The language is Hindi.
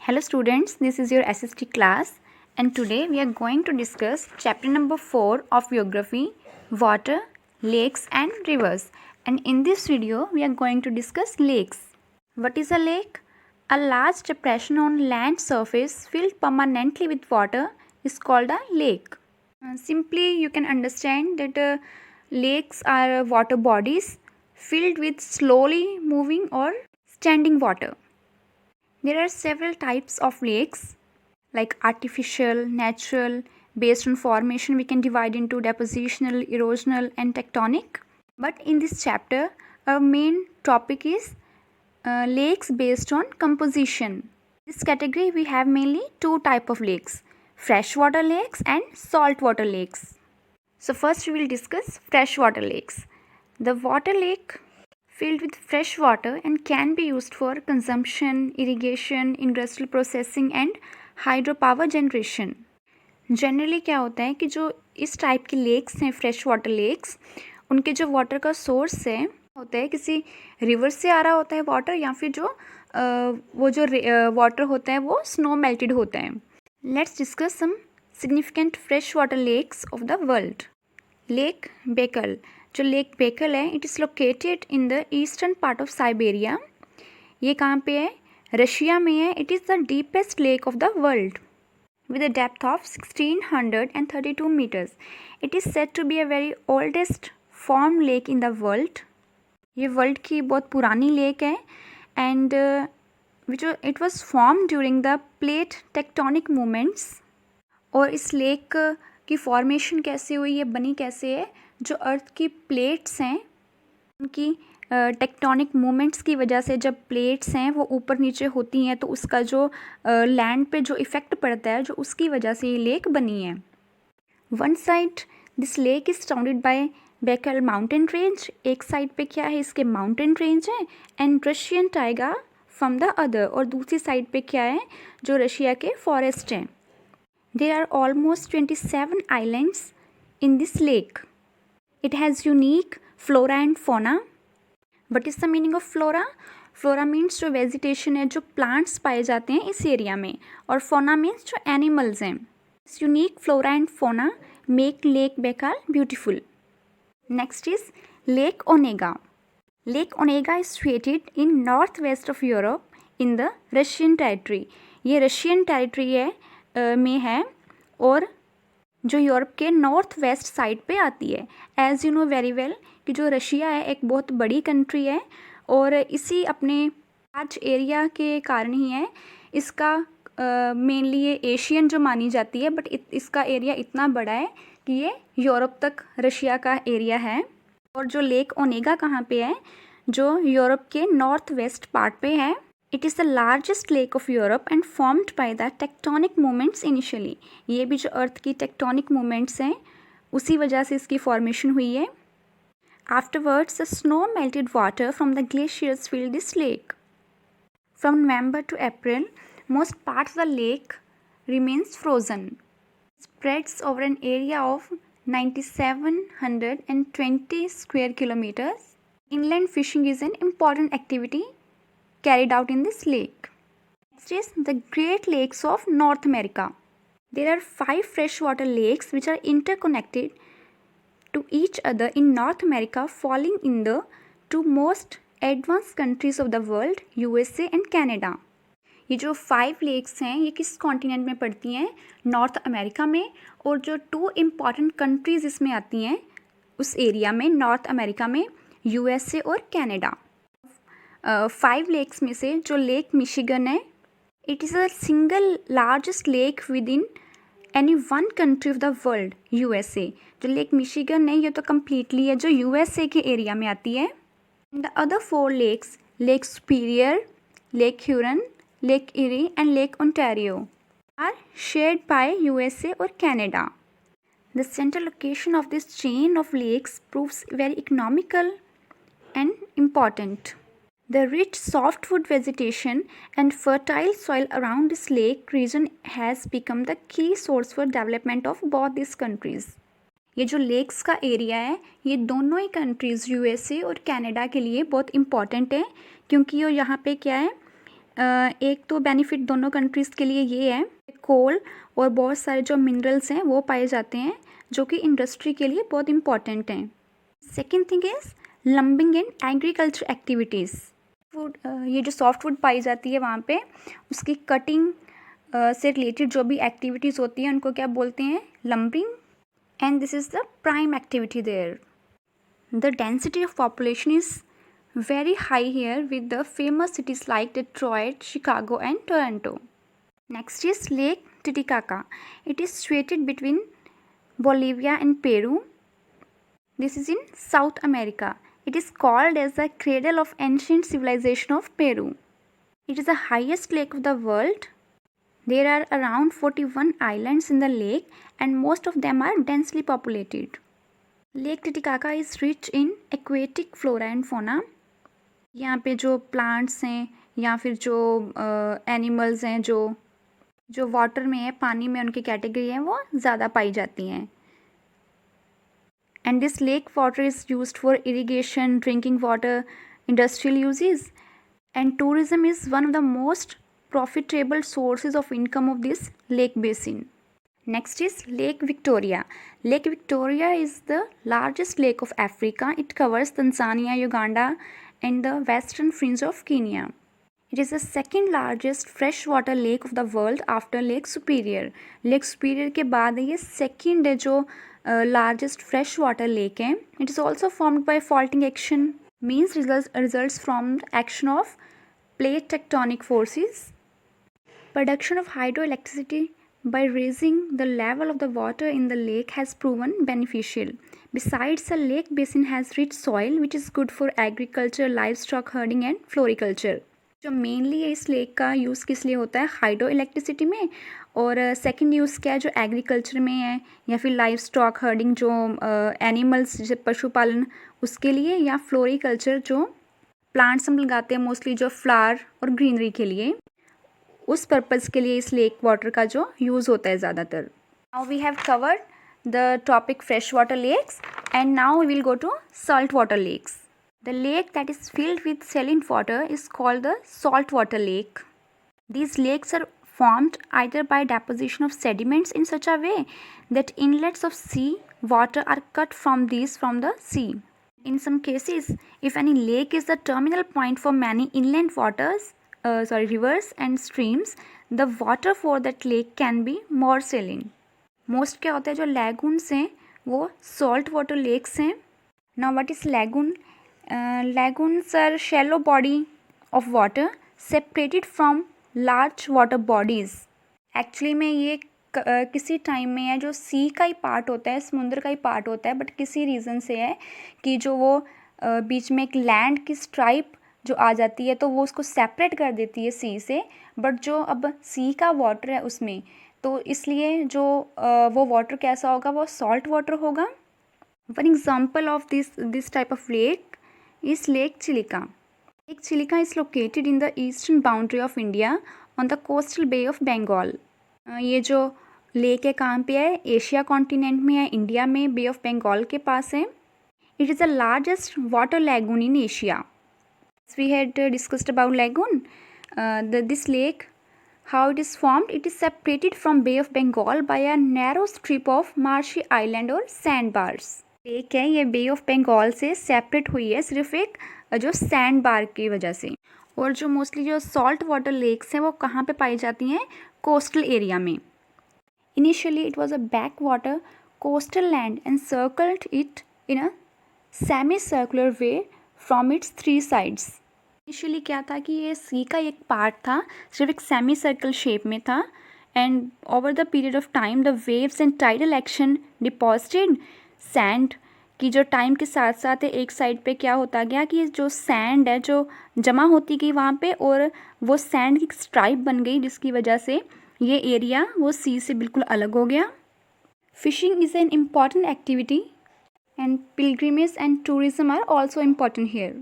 Hello students, this is your SST class and today we are going to discuss chapter number 4 of Geography, Water, Lakes and Rivers. And in this video we are going to discuss lakes. What is a lake? A large depression on land surface filled permanently with water is called a lake. Simply you can understand that lakes are water bodies filled with slowly moving or standing water. There are several types of lakes like artificial, natural, based on formation we can divide into depositional, erosional and tectonic. But in this chapter our main topic is lakes based on composition. In this category we have mainly two type of lakes, freshwater lakes and saltwater lakes. So first we will discuss freshwater lakes. The water lake filled with fresh water and can be used for consumption, irrigation, industrial processing and hydropower generation. Generally क्या होता है कि जो इस टाइप के लेक्स हैं फ्रेश वाटर लेक्स, उनके जो वाटर का सोर्स है होता है किसी रिवर से आ रहा होता है वाटर या फिर जो वो जो वाटर होता है वो स्नो मेल्टेड होता है. Let's discuss some significant fresh water lakes of the world. Lake Baikal. जो लेक बेकल है it is located in the eastern part of Siberia. ये कहाँ पे है? रशिया में है. It is the deepest lake of the world with a depth of 1632 meters. It is said to be a very oldest formed lake in the world. ये वर्ल्ड की बहुत पुरानी लेक है and which it was form during the plate tectonic movements. और इस लेक की फॉर्मेशन कैसे हुई, ये बनी कैसे है? जो अर्थ की प्लेट्स हैं उनकी टेक्टोनिक मूवमेंट्स की वजह से जब प्लेट्स हैं वो ऊपर नीचे होती हैं तो उसका जो लैंड पे जो इफ़ेक्ट पड़ता है जो उसकी वजह से ये लेक बनी है. One side this lake is surrounded by बेकल माउंटेन रेंज. एक साइड पे क्या है? इसके माउंटेन रेंज है and Russian Tyga from the other. और दूसरी साइड पे क्या है? जो रशिया के फॉरेस्ट हैं. There are almost 27 islands in this lake. It has unique flora and fauna. What is the meaning of flora? Flora means जो वेजिटेशन है, जो प्लांट्स पाए जाते हैं इस एरिया में, और फोना मीन्स जो एनिमल्स हैं. इस यूनिक फ्लोरा एंड फोना make lake Baikal beautiful. Next is lake Onega. Lake Onega is situated in north west of Europe in the Russian territory. ये रशियन टेरिटरी है में है और जो यूरोप के नॉर्थ वेस्ट साइड पे आती है. As you know very well कि जो रशिया है एक बहुत बड़ी कंट्री है और इसी अपने लार्ज एरिया के कारण ही है इसका मेनली ये एशियन जो मानी जाती है, बट इसका एरिया इतना बड़ा है कि ये यूरोप तक रशिया का एरिया है. और जो लेक ओनेगा कहाँ पे है? जो यूरोप के नॉर्थ वेस्ट पार्ट पे है. It is the largest lake of Europe and formed by the tectonic movements initially. ये भी जो अर्थ की टेक्टोनिक मूवमेंट्स हैं उसी वजह से इसकी फॉर्मेशन हुई है. Afterwards, the snow melted water from the glaciers filled this lake. From November to April, most parts of the lake remains frozen. It spreads over an area of 9,720 square kilometers. Inland fishing is an important activity carried out in this lake. Next is the Great Lakes of North America. There are 5 freshwater lakes which are interconnected to each other in North America, falling in the two most advanced countries of the world, USA and Canada. ये जो 5 लेक्स हैं ये किस कॉन्टिनेंट में पड़ती हैं? नॉर्थ अमेरिका में. और जो 2 इम्पॉर्टेंट कंट्रीज़ इसमें आती हैं उस एरिया में नॉर्थ अमेरिका में, USA और कैनेडा. 5 लेक्स में से जो लेक मिशिगन है it is a single largest lake with in any one country of the world, USA. जो लेक मिशिगन है ये तो कम्प्लीटली है जो USA के एरिया में आती है. The other 4 lakes, lake Superior, lake Huron, lake Erie and lake Ontario are shared by USA और Canada. The central location of this chain of lakes proves very economical and important. The rich softwood vegetation and fertile soil around this lake region has become the key source for development of both these countries. ये जो लेक्स का एरिया है ये दोनों ही कंट्रीज़ USA और कनाडा के लिए बहुत इम्पॉर्टेंट है क्योंकि ये यहाँ पे क्या है एक तो बेनिफिट दोनों कंट्रीज़ के लिए ये है, कोल और बहुत सारे जो मिनरल्स हैं वो पाए जाते हैं जो कि इंडस्ट्री के लिए बहुत इंपॉर्टेंट हैं। Second thing is lumbering and agriculture activities. Food, ये जो सॉफ्ट वुड पाई जाती है वहाँ पे, उसकी कटिंग से रिलेटेड जो भी एक्टिविटीज़ होती हैं उनको क्या बोलते हैं, lumbering, and this is the prime activity there. The density of population is very high here with the famous cities like Detroit, Chicago and Toronto. Next is Lake Titicaca. It is situated between Bolivia and Peru. This is in South America. It is called as the cradle of ancient civilization of Peru. It is the highest lake of the world. There are around 41 islands in the lake and most of them are densely populated. Lake Titicaca is rich in aquatic flora and फोना। यहाँ पे जो प्लांट्स हैं या फिर जो एनिमल्स हैं जो वाटर में है, पानी में उनकी कैटेगरी है, वो ज़्यादा पाई जाती हैं। And this lake water is used for irrigation, drinking water, industrial uses and tourism is one of the most profitable sources of income of this lake basin. Next is Lake Victoria. Lake Victoria is the largest lake of Africa. It covers Tanzania, Uganda and the western fringe of Kenya. It is the second largest freshwater lake of the world after Lake Superior. Lake Superior के बाद ये second है जो largest freshwater lake है. It is also formed by faulting action, means results from the action of plate tectonic forces. Production of hydroelectricity by raising the level of the water in the lake has proven beneficial. Besides, the lake basin has rich soil which is good for agriculture, livestock herding and floriculture. जो मेनली इस लेक का यूज़ किस लिए होता है, हाइड्रो इलेक्ट्रिसिटी में, और सेकंड यूज़ क्या है जो एग्रीकल्चर में है या फिर लाइव स्टॉक हर्डिंग जो एनिमल्स जैसे पशुपालन उसके लिए, या फ्लोरिकल्चर जो प्लांट्स हम लगाते हैं मोस्टली जो फ्लावर और ग्रीनरी के लिए, उस पर्पज़ के लिए इस लेक वाटर का जो यूज़ होता है ज़्यादातर. Now we have covered the topic fresh water lakes and now we will go to salt water lakes. The lake that is filled with saline water is called the salt water lake. These lakes are formed either by deposition of sediments in such a way that inlets of sea water are cut from the sea. In some cases, if any lake is the terminal point for many inland rivers and streams, the water for that lake can be more saline. Most क्या होता है जो lagoons हैं वो salt water lakes हैं. Now what is lagoon? Lagoons are shallow body of water separated from large water bodies. Actually में ये किसी टाइम में है जो सी का ही पार्ट होता है, समुद्र का ही पार्ट होता है, बट किसी रीज़न से है कि जो वो बीच में एक लैंड की स्ट्राइप जो आ जाती है तो वो उसको सेपरेट कर देती है सी से, बट जो अब सी का वाटर है उसमें, तो इसलिए जो वो वाटर कैसा होगा, वो सॉल्ट वाटर होगा. One example of this type of lake is lake Chilika. Lake Chilika is located in the eastern boundary of India on the coastal bay of Bengal. ये जो लेक है कहाँ पे है, एशिया कॉन्टिनेंट में है, इंडिया में, बे ऑफ बंगाल के पास है. It is the largest water lagoon in Asia. We had discussed about lagoon. This lake, how it is formed, it is separated from Bay of Bengal by a narrow strip of marshy island or sandbars. Lake है ये बे ऑफ बंगाल से सेपरेट हुई है सिर्फ एक जो सैंड बार की वजह से. और जो मोस्टली जो सॉल्ट वाटर लेक्स हैं वो कहाँ पे पाई जाती हैं, कोस्टल एरिया में. Initially it was a back water coastal land and circled it in a semi circular way from its 3 sides. Initially क्या था कि ये सी का एक पार्ट था, सिर्फ एक सेमी सर्कल शेप में था, and over the period of time the waves and tidal action deposited sand की जो टाइम के साथ साथ एक साइड पे क्या होता गया कि जो सैंड है जो जमा होती गई वहाँ पे, और वो सैंड की स्ट्राइप बन गई जिसकी वजह से ये एरिया वो सी से बिल्कुल अलग हो गया. Fishing is an important activity and pilgrimage and tourism are also important here.